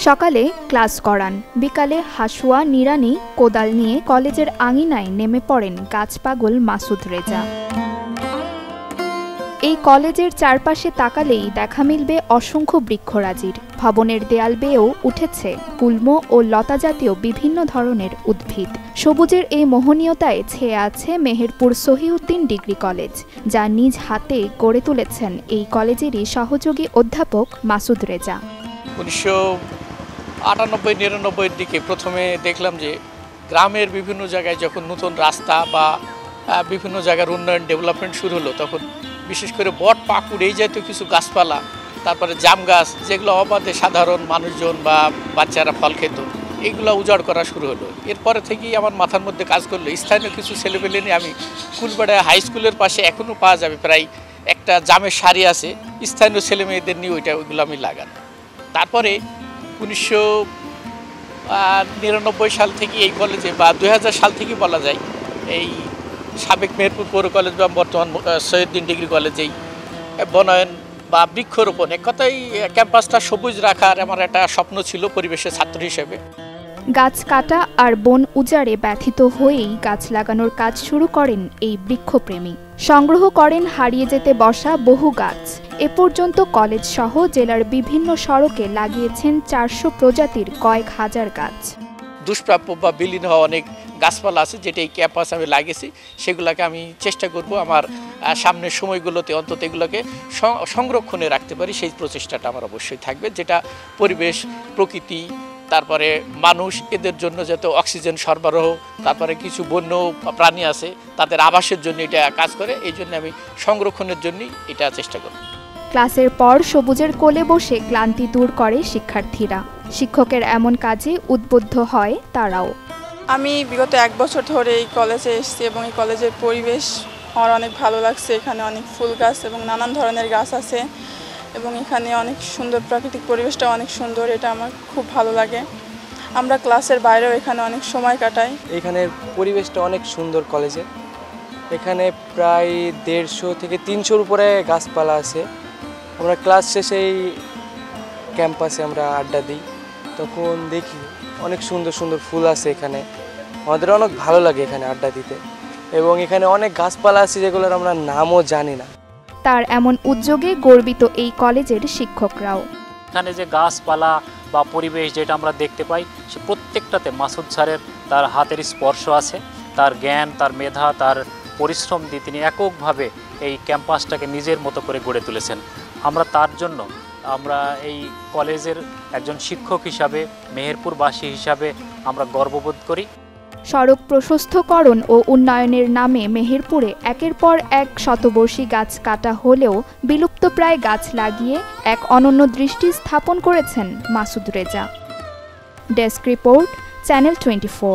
সকালে ক্লাস করান, বিকালে হাসুয়া নিড়ানি কোদাল নিয়ে কলেজের আঙিনায় নেমে পড়েন গাছ পাগল মাসুদ রেজা। এই কলেজের চারপাশে তাকালেই দেখা মিলবে অসংখ্য বৃক্ষরাজির। ভবনের দেয়াল বেয়েও উঠেছে গুল্ম ও লতাজাতীয় বিভিন্ন ধরনের উদ্ভিদ। সবুজের এই মোহনীয়তায় ছেয়ে আছে মেহেরপুর সহিউদ্দিন ডিগ্রি কলেজ, যা নিজ হাতে গড়ে তুলেছেন এই কলেজেরই সহযোগী অধ্যাপক মাসুদ রেজা। 1998-99 দিকে প্রথমে দেখলাম যে গ্রামের বিভিন্ন জায়গায় যখন নতুন রাস্তা বা বিভিন্ন জায়গার উন্নয়ন ডেভেলপমেন্ট শুরু হলো, তখন বিশেষ করে বট পাকুড় এই জাতীয় কিছু গাছপালা, তারপরে জাম গাছ, যেগুলো অবাধে সাধারণ মানুষজন বা বাচ্চারা ফল খেত, এইগুলো উজাড় করা শুরু হলো। এরপরে থেকেই আমার মাথার মধ্যে কাজ করলো স্থানীয় কিছু ছেলেপেলে নিয়ে আমি কুলপাড়া হাই স্কুলের পাশে এখনও পাওয়া যাবে প্রায় একটা জামের সারি আছে, স্থানীয় ছেলে মেয়েদের নিয়ে ওইগুলো আমি লাগানো। তারপরে 1999 সাল থেকে এই কলেজে বা 2000 সাল থেকে বলা যায় এই সাবেক মেহেরপুর পৌর কলেজ বা বর্তমান সৈয়দুদ্দিন ডিগ্রি কলেজেই বনায়ন বা বৃক্ষরোপণ, এক কথাই ক্যাম্পাসটা সবুজ রাখার আমার একটা স্বপ্ন ছিল পরিবেশের ছাত্র হিসেবে। গাছ কাটা আর বন উজাড়ে ব্যথিত হয়েই গাছ লাগানোর কাজ শুরু করেন এই বৃক্ষপ্রেমী। সংগ্রহ করেন হারিয়ে যেতে বসা বহু গাছ। এ পর্যন্ত কলেজ সহ জেলার বিভিন্ন সড়কে লাগিয়েছেন 400 প্রজাতির কয়েক হাজার গাছ। দুষ্প্রাপ্য বা বিলীন হওয়া অনেক গাছপালা আছে, যেটা এই ক্যাম্পাস আমি লাগিয়েছি, সেগুলোকে আমি চেষ্টা করব আমার সামনের সময়গুলোতে অন্তত এগুলোকে সংরক্ষণে রাখতে পারি, সেই প্রচেষ্টাটা আমার অবশ্যই থাকবে, যেটা পরিবেশ, প্রকৃতি, তারপরে মানুষ, এদের জন্য যাতে অক্সিজেন সরবরাহ, তারপরে কিছু বন্য প্রাণী আছে তাদের আবাসের জন্য এটা কাজ করে, এই জন্য আমি সংরক্ষণের জন্যই এটা চেষ্টা করব। ক্লাসের পর সবুজের কোলে বসে ক্লান্তি দূর করে শিক্ষার্থীরা। শিক্ষকের এমন কাজে উদ্বুদ্ধ হয় তারাও। আমি বিগত 1 বছর ধরে এই কলেজে এসেছি এবং এই কলেজের পরিবেশ আমার অনেক ভালো লাগছে। এখানে অনেক ফুল গাছ এবং নানান ধরনের গাছ আছে এবং এখানে অনেক সুন্দর প্রাকৃতিক পরিবেশটা অনেক সুন্দর, এটা আমার খুব ভালো লাগে। আমরা ক্লাসের বাইরেও এখানে অনেক সময় কাটাই। এখানের পরিবেশটা অনেক সুন্দর কলেজে। এখানে প্রায় 150 থেকে 300-র উপরে গাছপালা আছে। আমরা ক্লাস শেষেই ক্যাম্পাসে আমরা আড্ডা দিই, তখন দেখি অনেক সুন্দর সুন্দর ফুল আছে এখানে। আমাদের অনেক ভালো লাগে এখানে আড্ডা দিতে, এবং এখানে অনেক গাছপালা আছে যেগুলোর আমরা নামও জানি না। তার এমন উদ্যোগে গর্বিত এই কলেজের শিক্ষকরাও। এখানে যে গাছপালা বা পরিবেশ যেটা আমরা দেখতে পাই, সে প্রত্যেকটাতে মাসুদ স্যারের তার হাতের স্পর্শ আছে, তার জ্ঞান, তার মেধা, তার পরিশ্রম দিয়ে তিনি এককভাবে এই ক্যাম্পাসটাকে নিজের মতো করে গড়ে তুলেছেন। আমরা তার জন্য আমরা এই কলেজের একজন শিক্ষক হিসাবে, মেহেরপুরবাসী হিসাবে আমরা গর্ববোধ করি। সড়ক প্রশস্তকরণ ও উন্নয়নের নামে মেহেরপুরে একের পর এক শতবর্ষী গাছ কাটা হলেও বিলুপ্তপ্রায় গাছ লাগিয়ে এক অনন্য দৃষ্টি স্থাপন করেছেন Masud Reza. Desk report, channel 24।